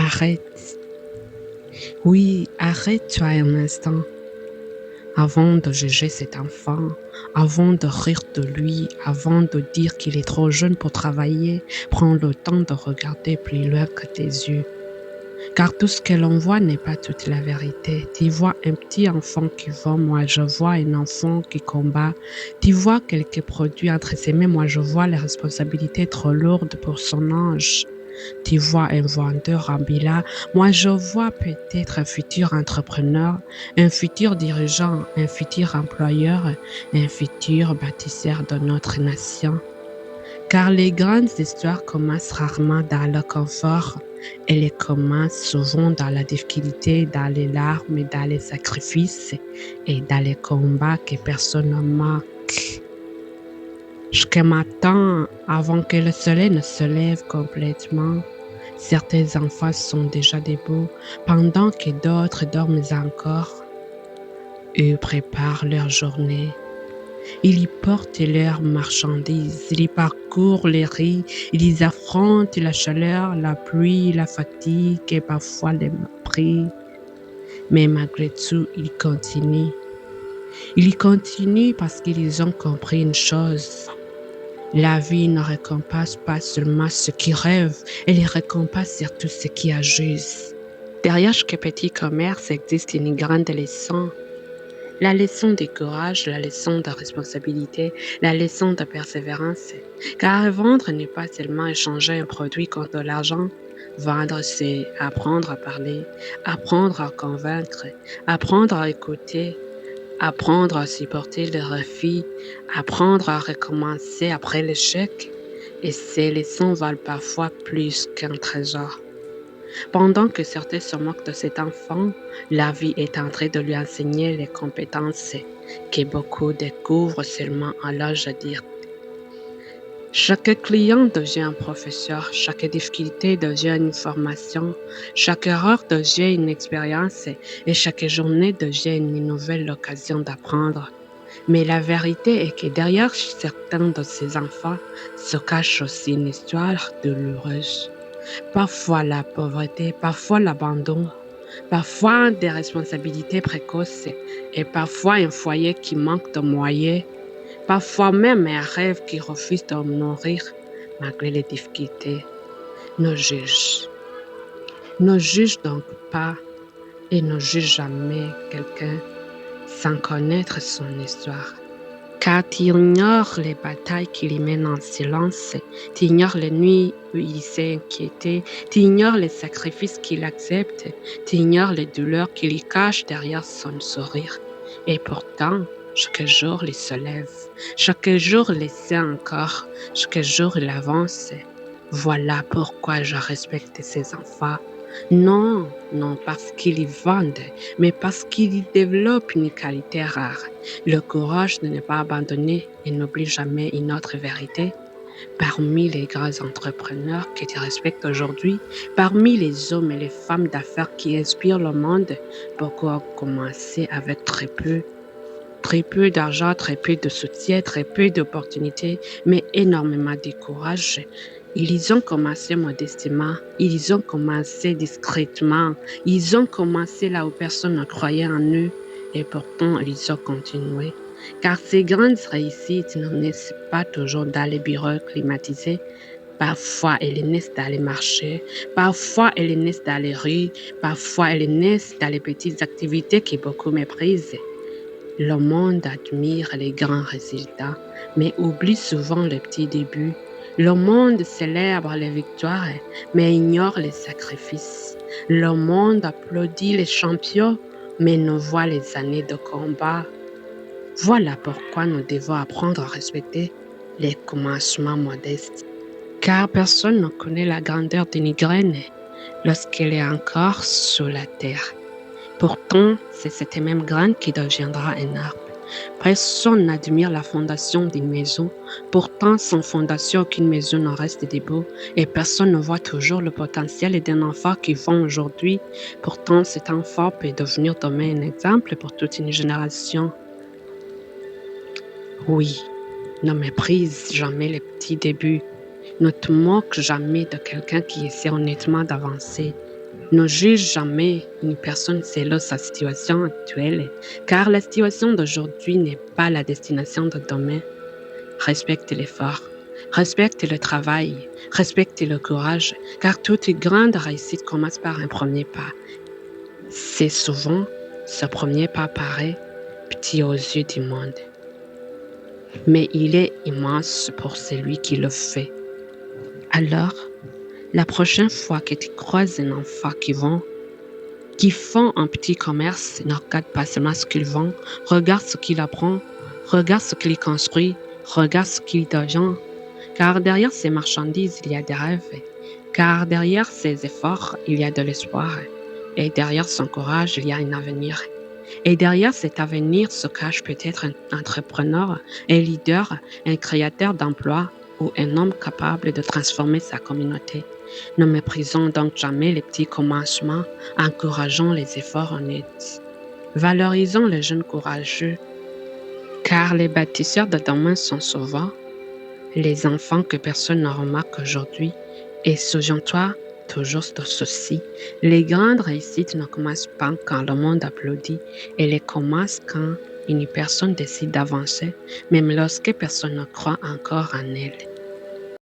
Arrête. Oui, arrête-toi un instant avant de juger cet enfant, avant de rire de lui, avant de dire qu'il est trop jeune pour travailler. Prends le temps de regarder plus loin que tes yeux. Car tout ce que l'on voit n'est pas toute la vérité. Tu vois un petit enfant qui vend, moi je vois un enfant qui combat. Tu vois quelques produits entre ses mains, moi je vois les responsabilités trop lourdes pour son âge. Tu vois un vendeur ambulant, moi je vois peut-être un futur entrepreneur, un futur dirigeant, un futur employeur, un futur bâtisseur de notre nation. Car les grandes histoires commencent rarement dans le confort, elles commencent souvent dans la difficulté, dans les larmes, dans les sacrifices et dans les combats que personne ne marque. Chaque matin, avant que le soleil ne se lève complètement, certains enfants sont déjà debout, pendant que d'autres dorment encore. Eux préparent leur journée. Ils y portent leurs marchandises, ils y parcourent les rues, ils y affrontent la chaleur, la pluie, la fatigue et parfois les mépris. Mais malgré tout, ils continuent. Ils continuent parce qu'ils ont compris une chose. La vie ne récompense pas seulement ceux qui rêvent, elle récompense surtout ceux qui agissent. Derrière chaque petit commerce existe une grande leçon. La leçon de courage, la leçon de responsabilité, la leçon de persévérance. Car vendre n'est pas seulement échanger un produit contre de l'argent. Vendre, c'est apprendre à parler, apprendre à convaincre, apprendre à écouter, apprendre à supporter le refus, apprendre à recommencer après l'échec. Et ces leçons valent parfois plus qu'un trésor. Pendant que certains se moquent de cet enfant, la vie est en train de lui enseigner les compétences que beaucoup découvrent seulement à l'âge adulte. Chaque client devient un professeur, chaque difficulté devient une formation, chaque erreur devient une expérience et chaque journée devient une nouvelle occasion d'apprendre. Mais la vérité est que derrière certains de ces enfants se cache aussi une histoire douloureuse. Parfois la pauvreté, parfois l'abandon, parfois des responsabilités précoces et parfois un foyer qui manque de moyens, parfois même un rêve qui refuse de nourrir malgré les difficultés. Ne juge. Ne juge donc pas et ne juge jamais quelqu'un sans connaître son histoire. Car tu ignores les batailles qu'il mène en silence, tu ignores les nuits où il s'est inquiété, tu ignores les sacrifices qu'il accepte, tu ignores les douleurs qu'il y cache derrière son sourire. Et pourtant, chaque jour il se lève, chaque jour il essaie encore, chaque jour il avance. Voilà pourquoi je respecte ces enfants. Non, non parce qu'ils y vendent, mais parce qu'ils développent une qualité rare. Le courage de ne pas abandonner et n'oublie jamais une autre vérité. Parmi les grands entrepreneurs que tu respectes aujourd'hui, parmi les hommes et les femmes d'affaires qui inspirent le monde, beaucoup ont commencé avec très peu. Très peu d'argent, très peu de soutien, très peu d'opportunités, mais énormément de courage. Ils ont commencé modestement, ils ont commencé discrètement, ils ont commencé là où personne ne croyait en eux, et pourtant ils ont continué. Car ces grandes réussites ne naissent pas toujours dans les bureaux climatisés. Parfois, elles naissent dans les marchés, parfois elles naissent dans les rues, parfois elles naissent dans les petites activités que beaucoup méprisent. Le monde admire les grands résultats, mais oublie souvent les petits débuts. Le monde célèbre les victoires, mais ignore les sacrifices. Le monde applaudit les champions, mais ne voit les années de combat. Voilà pourquoi nous devons apprendre à respecter les commencements modestes. Car personne ne connaît la grandeur d'une graine lorsqu'elle est encore sous la terre. Pourtant, c'est cette même graine qui deviendra un arbre. Personne n'admire la fondation d'une maison. Pourtant, sans fondation, aucune maison ne reste debout. Et personne ne voit toujours le potentiel d'un enfant qui vont aujourd'hui. Pourtant, cet enfant peut devenir demain un exemple pour toute une génération. Oui, ne méprise jamais les petits débuts. Ne te moque jamais de quelqu'un qui essaie honnêtement d'avancer. Ne juge jamais une personne selon sa situation actuelle, car la situation d'aujourd'hui n'est pas la destination de demain. Respecte l'effort, respecte le travail, respecte le courage, car toute grande réussite commence par un premier pas. C'est souvent ce premier pas paraît petit aux yeux du monde, mais il est immense pour celui qui le fait. Alors, la prochaine fois que tu croises un enfant qui font un petit commerce, ne regarde pas seulement ce qu'il vend, regarde ce qu'il apprend, regarde ce qu'il construit, regarde ce qu'il devient. Car derrière ces marchandises, il y a des rêves. Car derrière ses efforts, il y a de l'espoir. Et derrière son courage, il y a un avenir. Et derrière cet avenir se cache peut-être un entrepreneur, un leader, un créateur d'emplois ou un homme capable de transformer sa communauté. Ne méprisons donc jamais les petits commencements, encourageons les efforts honnêtes. Valorisons les jeunes courageux, car les bâtisseurs de demain sont souvent les enfants que personne ne remarque aujourd'hui. Et souviens-toi toujours de ceci, les grandes réussites ne commencent pas quand le monde applaudit, elles commencent quand une personne décide d'avancer, même lorsque personne ne croit encore en elle.